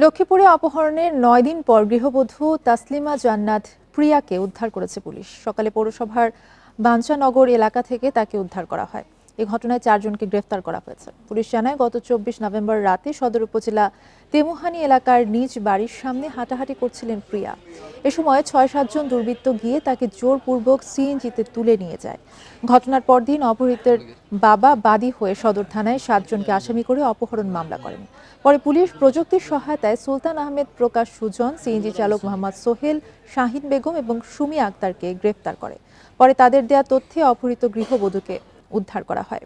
লক্ষ্মীপুরে অপহরণের ৯ দিন পর গৃহবধূ তাসলিমা জান্নাত প্রিয়াকে উদ্ধার করেছে পুলিশ। সকালে পৌরসভার বাঞ্ছানগর এলাকা থেকে তাকে উদ্ধার করা হয়। এই ঘটনায় ৪ জনকে গ্রেফতার করা হয়েছে। পুলিশ জানায়, গত ২৪ নভেম্বর রাতে সদর উপজেলা তেমুহানি এলাকার নিজ বাড়ির সামনে হাঁটাহাঁটি করছিলেন প্রিয়া। এ সময় ৬-৭ জন দুর্বৃত্ত গিয়ে তাকে জোরপূর্বক সিএনজিতে তুলে নিয়ে যায়। ঘটনার পরদিন অপহৃতের বাবা বাদী হয়ে সদর থানায় ৭ জনকে আসামি করে অপহরণ মামলা করেন। পরে পুলিশ প্রযুক্তির সহায়তায় সুলতান আহমেদ, প্রকাশ সুজন, সিএনজি চালক মোহাম্মদ সোহেল, শাহিন বেগম এবং সুমি আক্তারকে গ্রেফতার করে। পরে তাদের দেয়া তথ্যে অপহৃত গৃহবধূকে উদ্ধার করা হয়।